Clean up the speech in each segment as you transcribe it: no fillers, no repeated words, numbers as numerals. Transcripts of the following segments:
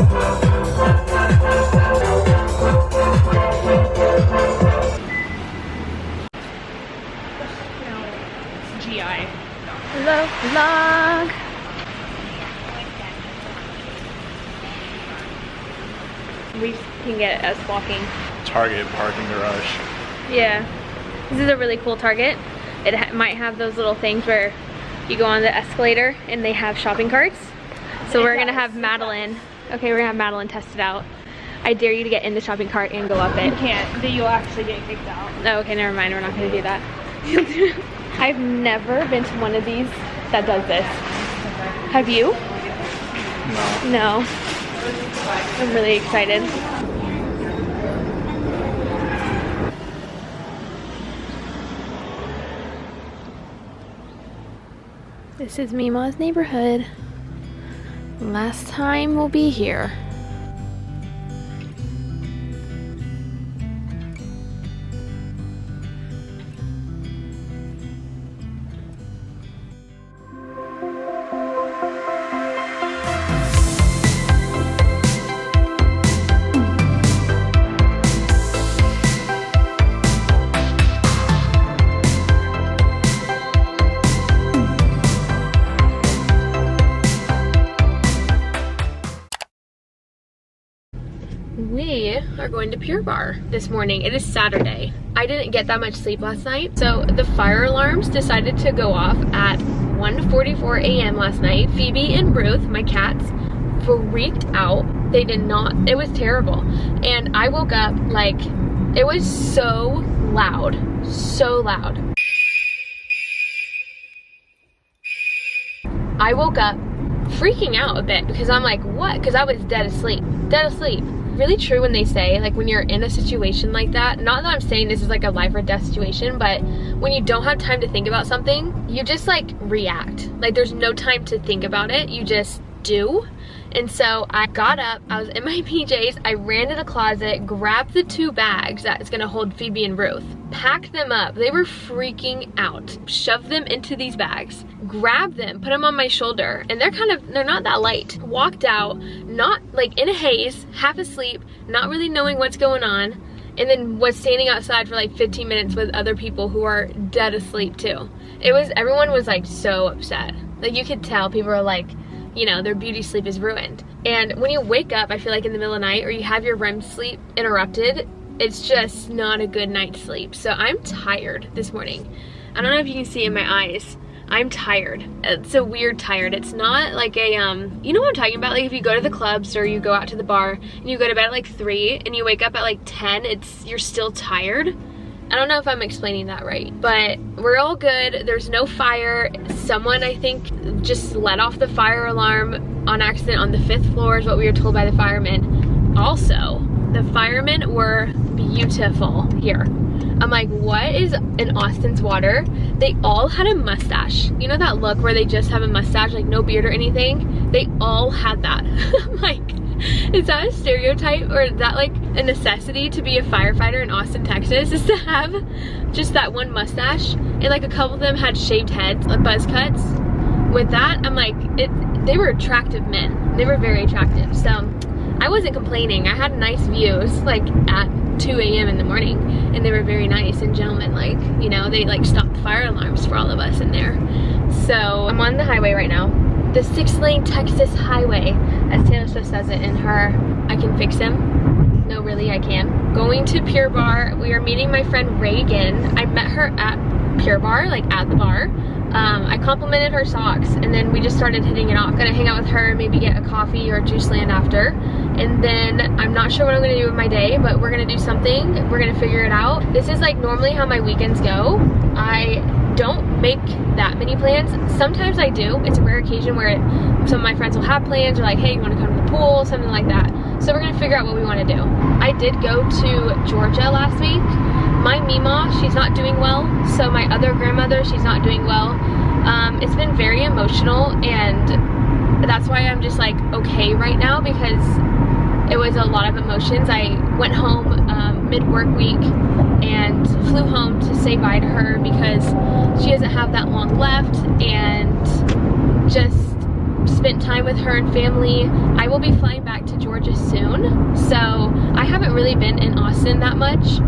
GI. Hello, vlog. We can get us walking. Target parking garage. Yeah, this is a really cool Target. It might have those little things where you go on the escalator and they have shopping carts. So we're gonna have Madeline. Okay, we're gonna have Madeline test it out. I dare you to get in the shopping cart and go up it. You can't. Then you'll actually get kicked out. Oh, okay, never mind. We're not gonna do that. I've never been to one of these that does this. Have you? No. No. I'm really excited. This is Mima's neighborhood. Last time we'll be here. We are going to Pure Bar this morning. It is Saturday. I didn't get that much sleep last night, so the fire alarms decided to go off at 1:44 a.m. last night. Phoebe and Ruth, my cats, freaked out. They did not, it was terrible. And I woke up like, it was so loud, so loud. I woke up freaking out a bit because I'm like, what? Because I was dead asleep, dead asleep. Really true when they say, like, when you're in a situation like that, not that I'm saying this is like a life or death situation, but when you don't have time to think about something, you just like react. Like, there's no time to think about it, you just do. And so I got up, I was in my PJs, I ran to the closet, grabbed the 2 bags that's gonna hold Phoebe and Ruth, packed them up. They were freaking out. Shoved them into these bags, grabbed them, put them on my shoulder, and they're not that light. Walked out, not like in a haze, half asleep, not really knowing what's going on, and then was standing outside for like 15 minutes with other people who are dead asleep too. Everyone was like so upset. Like, you could tell people are like, you know, their beauty sleep is ruined. And when you wake up, I feel like in the middle of the night, or you have your REM sleep interrupted, it's just not a good night's sleep. So I'm tired this morning. I don't know if you can see in my eyes. I'm tired. It's a weird tired. It's not like a, you know what I'm talking about? Like, if you go to the clubs or you go out to the bar and you go to bed at like 3 and you wake up at like 10, you're still tired. I don't know if I'm explaining that right, but we're all good. There's no fire. Someone, I think, just let off the fire alarm on accident on the 5th floor is what we were told by the firemen. Also, the firemen were beautiful here. I'm like, what is in Austin's water? They all had a mustache. You know that look where they just have a mustache, like no beard or anything? They all had that. I'm like, is that a stereotype, or is that like a necessity to be a firefighter in Austin, Texas, is to have just that one mustache? And like a couple of them had shaved heads, like buzz cuts. With that, I'm like, they were attractive men. They were very attractive. So I wasn't complaining. I had nice views like at 2 a.m. in the morning, and they were very nice and gentlemanlike. You know, they like stopped the fire alarms for all of us in there. So I'm on the highway right now. The 6-lane Texas highway, as Taylor Swift says it in her I Can Fix Him. No, really, I can. Going to Pure Bar. We are meeting my friend Reagan. I met her at Pure Bar, like at the bar. I complimented her socks, and then we just started hitting it off. Gonna hang out with her, maybe get a coffee or a juice land after. And then I'm not sure what I'm gonna do with my day, but we're gonna do something. We're gonna figure it out. This is like normally how my weekends go. I don't make that many plans. Sometimes I do. It's a rare occasion where some of my friends will have plans, or like, hey, you wanna come to the pool, something like that. So we're gonna figure out what we wanna do. I did go to Georgia last week. My Mima, she's not doing well. So my other grandmother, she's not doing well. It's been very emotional, and that's why I'm just like okay right now, because it was a lot of emotions. I went home mid-work week and flew home to say bye to her because she doesn't have that long left, and just spent time with her and family. I will be flying back to Georgia soon, so I haven't really been in Austin that much.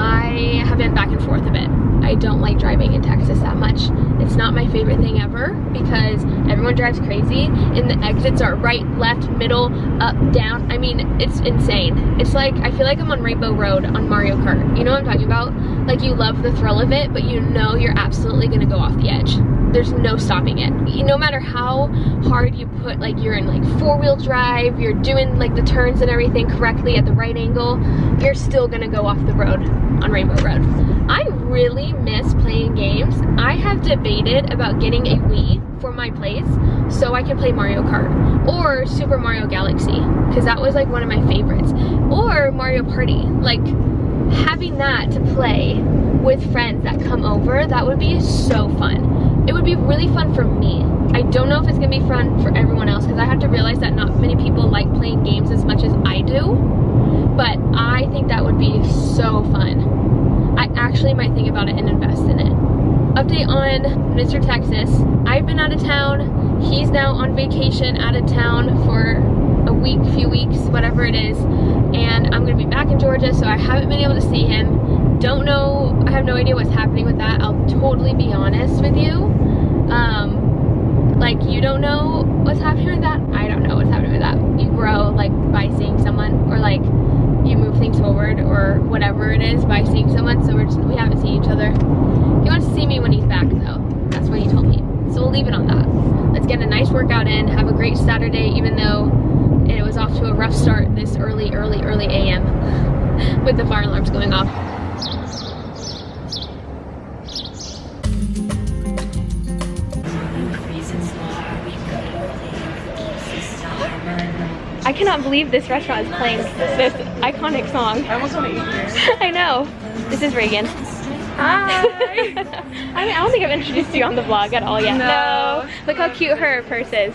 I have been back and forth a bit. I don't like driving in Texas that much. It's not my favorite thing ever because everyone drives crazy and the exits are right, left, middle, up, down. I mean, it's insane. It's like, I feel like I'm on Rainbow Road on Mario Kart. You know what I'm talking about? Like, you love the thrill of it, but you know you're absolutely gonna go off the edge. There's no stopping it. No matter how hard you put, like, you're in like 4-wheel drive, you're doing like the turns and everything correctly at the right angle, you're still gonna go off the road on Rainbow Road. I really miss playing games. I have debated about getting a Wii for my place so I can play Mario Kart or Super Mario Galaxy, because that was like one of my favorites, or Mario Party. Like, having that to play with friends that come over, that would be so fun. It would be really fun for me. I don't know if it's gonna be fun for everyone else, because I have to realize that not many people like playing games as much as I do, but I think that would be so fun. I actually might think about it and invest in it. Update on Mr. Texas. I've been out of town. He's now on vacation out of town for a week, few weeks, whatever it is. And I'm gonna be back in Georgia, so I haven't been able to see him. Don't know, I have no idea what's happening with that. I'll totally be honest with you. Like, you don't know what's happening with that. I don't know what's happening with that. You grow, like, by seeing someone, or like, you move things forward, or whatever it is, by seeing someone. So we haven't seen each other. He wants to see me when he's back, though. That's what he told me. So we'll leave it on that. Let's get a nice workout in. Have a great Saturday, even though it was off to a rough start this early AM with the fire alarms going off. I cannot believe this restaurant is playing this iconic song. I almost want to eat here. I know. This is Reagan. Hi. I don't think I've introduced you on the vlog at all yet. No. Look how cute her purse is.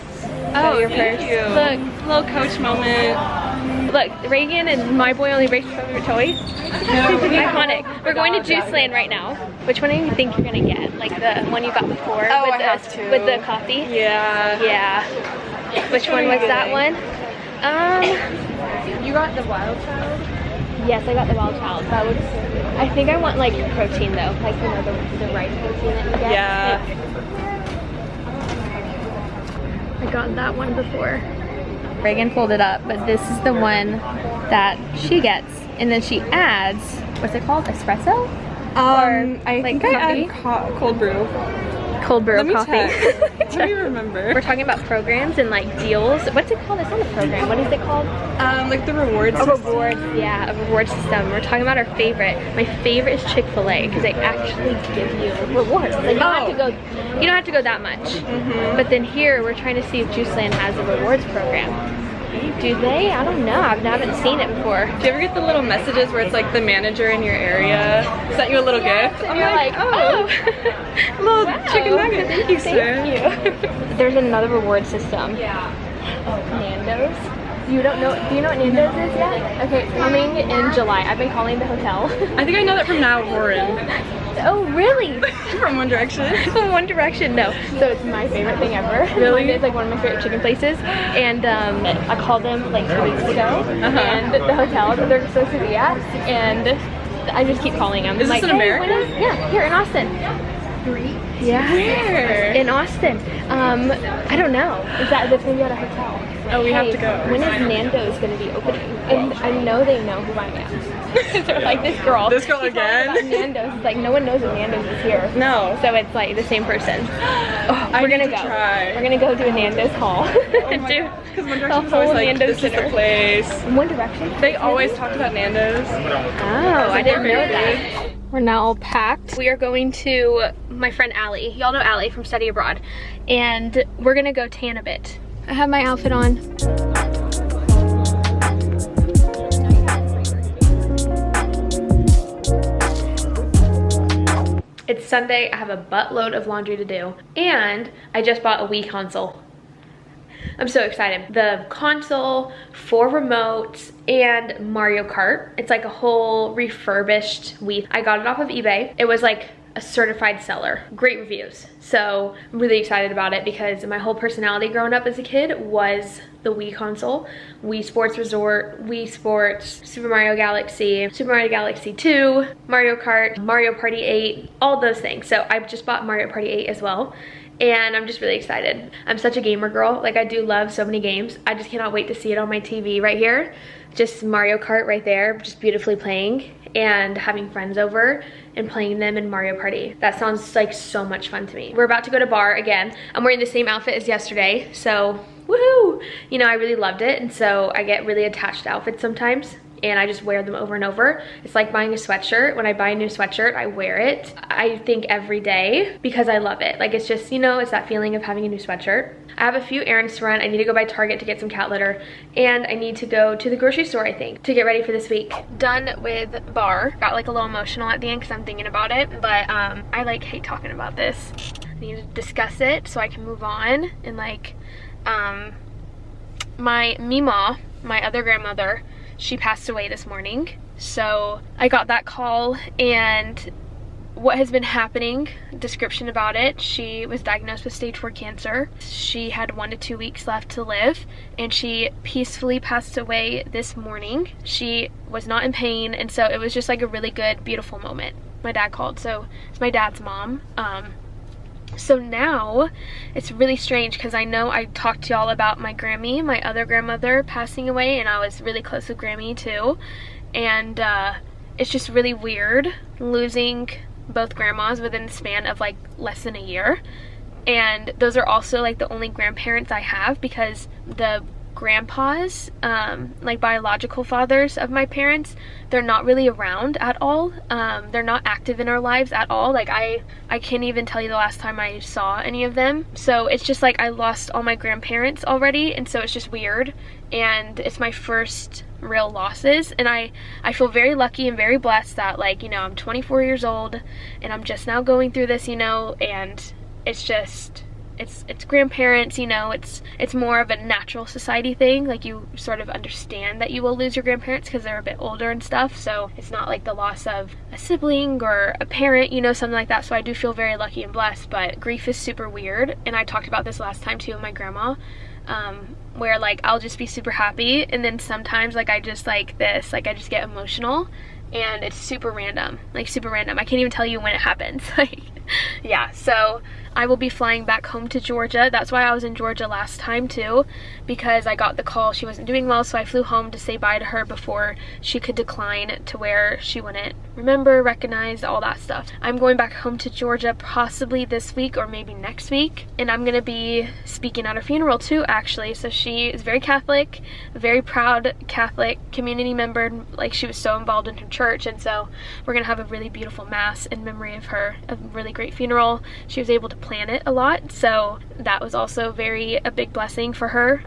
Oh, your purse. Thank you. Look, little coach moment. Look, Reagan and my boy only breaks favorite toys. Iconic. We're going to Juice Land right now. Which one do you think you're gonna get? Like the one you got before? Oh, with I have to. With the coffee? Yeah. Yeah. Which one was that one? You got the Wild Child? Yes, I got the Wild Child. That was, I think I want like protein though, like, you know, the rice protein that you get. Yeah. I got that one before. Reagan pulled it up, but this is the one that she gets, and then she adds, what's it called? Espresso? I think I add cold brew. Cold brew coffee. Let me remember. We're talking about programs and like deals. What's it called? It's not a program. What is it called? Like the rewards system. Reward, yeah, a reward system. We're talking about our favorite. My favorite is Chick-fil-A because they actually give you rewards. Like, you don't have to go that much. But then here we're trying to see if Juiceland has a rewards program. Do they? I don't know. I haven't seen it before. Do you ever get the little messages where it's like the manager in your area sent you a little gift? And you're like, oh, little chicken nugget. Thank you, sir. Thank you. There's another reward system. Yeah. Oh, Nando's. You don't know? Do you know what Nando's is yet? Okay, it's coming in July. I've been calling the hotel. I think I know that from Now Warren. Oh, really? From One Direction? From One Direction, no. So it's my favorite thing ever. Really? It's like one of my favorite chicken places. And I called them like 2 weeks ago. And the hotel that they're supposed to be at. And I just keep calling them. Is like, this in America? Yeah, here in Austin. Yeah. Where? In Austin. I don't know. That's gonna be at a hotel. Oh, we have to go. When is Nando's gonna be opening? And I know they know who I am. They're like, this girl again? about Nando's. It's like, no one knows that Nando's is here. No. So it's like the same person. Oh, we're gonna go. Try. We're gonna go do a Nando's haul. Because One Direction's always like, Nando's this is the place. One Direction? They always talked about Nando's. Oh, I didn't know that. We're now all packed. We are going to my friend Allie. Y'all know Allie from Study Abroad. And we're gonna go tan a bit. I have my outfit on. It's Sunday, I have a buttload of laundry to do. And I just bought a Wii console. I'm so excited. The console, 4 remotes, and Mario Kart. It's like a whole refurbished Wii. I got it off of eBay. It was like a certified seller. Great reviews. So I'm really excited about it because my whole personality growing up as a kid was the Wii console. Wii Sports Resort, Wii Sports, Super Mario Galaxy, Super Mario Galaxy 2, Mario Kart, Mario Party 8, all those things. So I just bought Mario Party 8 as well. And I'm just really excited. I'm such a gamer girl. Like, I do love so many games. I just cannot wait to see it on my TV right here. Just Mario Kart right there, just beautifully playing, and having friends over and playing them in Mario Party. That sounds like so much fun to me. We're about to go to bar again. I'm wearing the same outfit as yesterday, so woohoo! You know, I really loved it, and so I get really attached to outfits sometimes, and I just wear them over and over. It's like buying a sweatshirt. When I buy a new sweatshirt, I wear it, I think, every day because I love it. Like, it's just, you know, it's that feeling of having a new sweatshirt. I have a few errands to run. I need to go by Target to get some cat litter, and I need to go to the grocery store, I think, to get ready for this week. Done with bar. Got like a little emotional at the end because I'm thinking about it, but I like hate talking about this. I need to discuss it so I can move on. And like, my Mima, my other grandmother, she passed away this morning. So I got that call, and what has been happening, description about it: she was diagnosed with stage 4 cancer. She had 1 to 2 weeks left to live, and she peacefully passed away this morning. She was not in pain, and so it was just like a really good, beautiful moment. My dad called, so it's my dad's mom. So now it's really strange because I know I talked to y'all about my Grammy, my other grandmother, passing away, and I was really close with Grammy too. And it's just really weird losing both grandmas within the span of like less than a year. And those are also like the only grandparents I have, because the grandpas, like biological fathers of my parents, they're not really around at all. They're not active in our lives at all. Like, I can't even tell you the last time I saw any of them. So it's just like I lost all my grandparents already, and so it's just weird, and it's my first real losses. And I feel very lucky and very blessed that, like, you know, I'm 24 years old and I'm just now going through this, you know, and it's just, it's grandparents, you know, it's more of a natural society thing. Like, you sort of understand that you will lose your grandparents because they're a bit older and stuff, so it's not like the loss of a sibling or a parent, you know, something like that. So I do feel very lucky and blessed, but grief is super weird. And I talked about this last time too with my grandma, where like I'll just be super happy, and then sometimes like I just like this, like I just get emotional, and it's super random, like super random. I can't even tell you when it happens. Like, yeah, so I will be flying back home to Georgia. That's why I was in Georgia last time too, because I got the call she wasn't doing well, so I flew home to say bye to her before she could decline to where she wouldn't remember, recognize, all that stuff. I'm going back home to Georgia possibly this week or maybe next week, and I'm gonna be speaking at her funeral too, actually. So she is very Catholic, a very proud Catholic community member. Like, she was so involved in her church, and so we're gonna have a really beautiful mass in memory of her, a really great funeral. She was able to plan it a lot, so that was also a big blessing for her.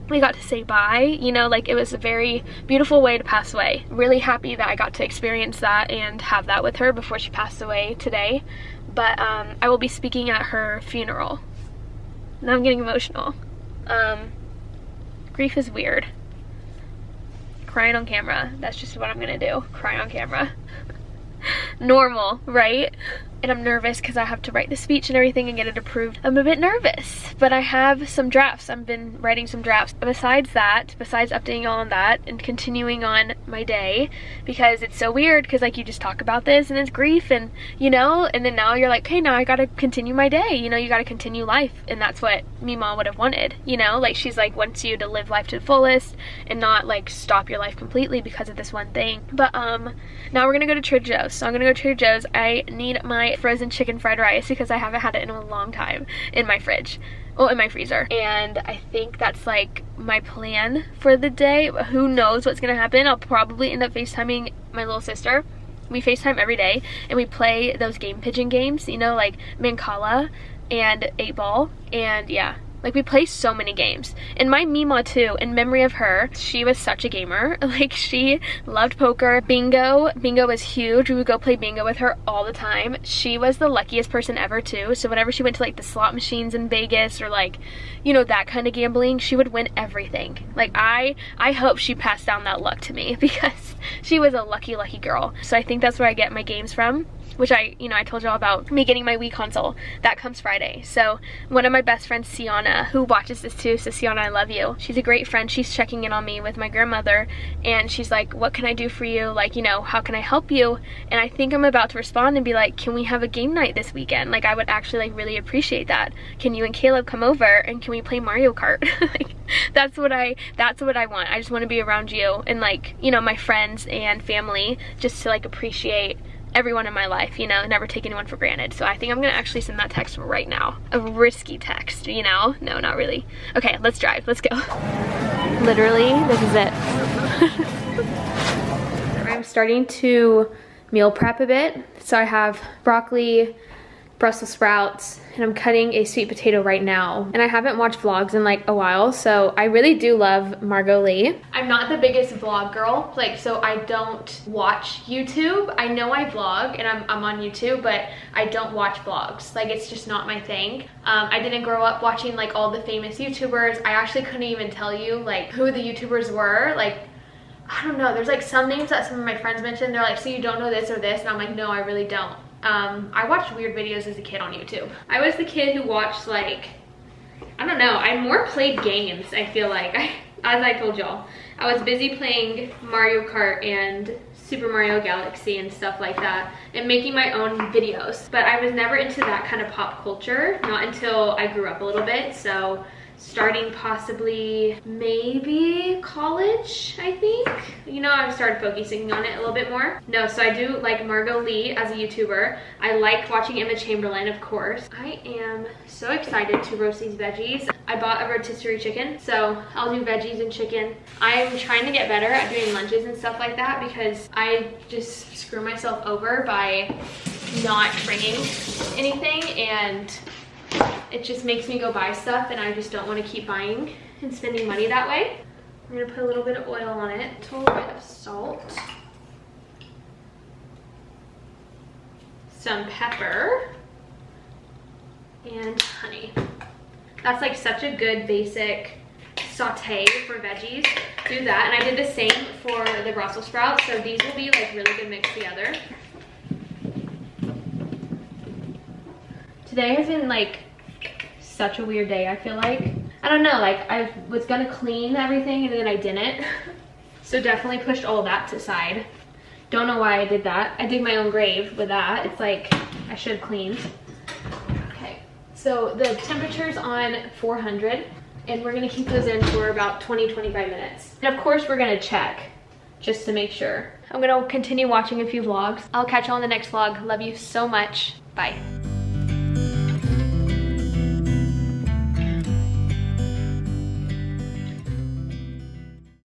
We got to say bye, you know, like, it was a very beautiful way to pass away. Really happy that I got to experience that and have that with her before she passed away today. But I will be speaking at her funeral. Now I'm getting emotional. Grief is weird. Crying on camera, that's just what I'm gonna do. Cry on camera. Normal, right? And I'm nervous because I have to write the speech and everything and get it approved. I'm a bit nervous, but I have some drafts. I've been writing some drafts. Besides updating y'all on that and continuing on my day, because it's so weird because, like, you just talk about this and it's grief, and, you know, and then now you're like, okay, now I gotta continue my day, you know, you gotta continue life. And that's what Mima would have wanted, you know, like, she's like, wants you to live life to the fullest and not like stop your life completely because of this one thing. But now we're gonna go to Trader Joe's. So I'm gonna go to Trader Joe's. I need my frozen chicken fried rice because I haven't had it in a long time in my fridge. Well, in my freezer. And I think that's like my plan for the day. Who knows what's gonna happen. I'll probably end up FaceTiming my little sister. We FaceTime every day and we play those game pigeon games, you know, like Mancala and 8 Ball, and yeah. Like, we play so many games. And my Mima too, in memory of her, she was such a gamer. Like, she loved poker. Bingo was huge. We would go play bingo with her all the time. She was the luckiest person ever too. So whenever she went to like the slot machines in Vegas or like, you know, that kind of gambling, she would win everything. Like, I hope she passed down that luck to me because she was a lucky girl. So I think that's where I get my games from. which I told y'all about me getting my Wii console. That comes Friday. So one of my best friends, Sienna, who watches this too, so Sienna, I love you. She's a great friend. She's checking in on me with my grandmother, and she's like, what can I do for you? Like, you know, how can I help you? And I think I'm about to respond and be like, can we have a game night this weekend? Like, I would actually like really appreciate that. Can you and Caleb come over and can we play Mario Kart? Like, that's what I want. I just want to be around you and, like, you know, my friends and family, just to like appreciate everyone in my life, you know, never take anyone for granted. So I think I'm gonna actually send that text right now. A risky text, you know? No, not really. Okay, let's drive. Let's go. Literally, this is it. I'm starting to meal prep a bit. So I have broccoli, Brussels sprouts, and I'm cutting a sweet potato right now. And I haven't watched vlogs in like a while, so I really do love Margot Lee. I'm not the biggest vlog girl, like, so I don't watch YouTube. I know I vlog and I'm on YouTube, but I don't watch vlogs. Like, it's just not my thing. I didn't grow up watching like all the famous YouTubers. I actually couldn't even tell you like who the YouTubers were. Like, I don't know, there's like some names that some of my friends mentioned. They're like, so you don't know this or this? And I'm like, no, I really don't. I watched weird videos as a kid on YouTube. I was the kid who watched, like, I don't know, I more played games, I feel like. As I told y'all, I was busy playing Mario Kart and Super Mario Galaxy and stuff like that, and making my own videos. But I was never into that kind of pop culture, not until I grew up a little bit. So starting possibly maybe college, I think. You know, I've started focusing on it a little bit more. No, so I do like Margot Lee as a YouTuber. I like watching Emma Chamberlain, of course. I am so excited to roast these veggies. I bought a rotisserie chicken, so I'll do veggies and chicken. I'm trying to get better at doing lunches and stuff like that because I just screw myself over by not bringing anything, and it just makes me go buy stuff, and I just don't want to keep buying and spending money that way. I'm gonna put a little bit of oil on it, a little bit of salt, some pepper, and honey. That's like such a good basic saute for veggies. Do that, and I did the same for the Brussels sprouts, so these will be like really good mixed together. Today has been like such a weird day, I feel like. I don't know, like I was gonna clean everything and then I didn't. So definitely pushed all that to the side. Don't know why I did that. I dig my own grave with that. It's like I should have cleaned. Okay, so the temperature's on 400 and we're gonna keep those in for about 20-25 minutes. And of course we're gonna check just to make sure. I'm gonna continue watching a few vlogs. I'll catch you on the next vlog. Love you so much. Bye.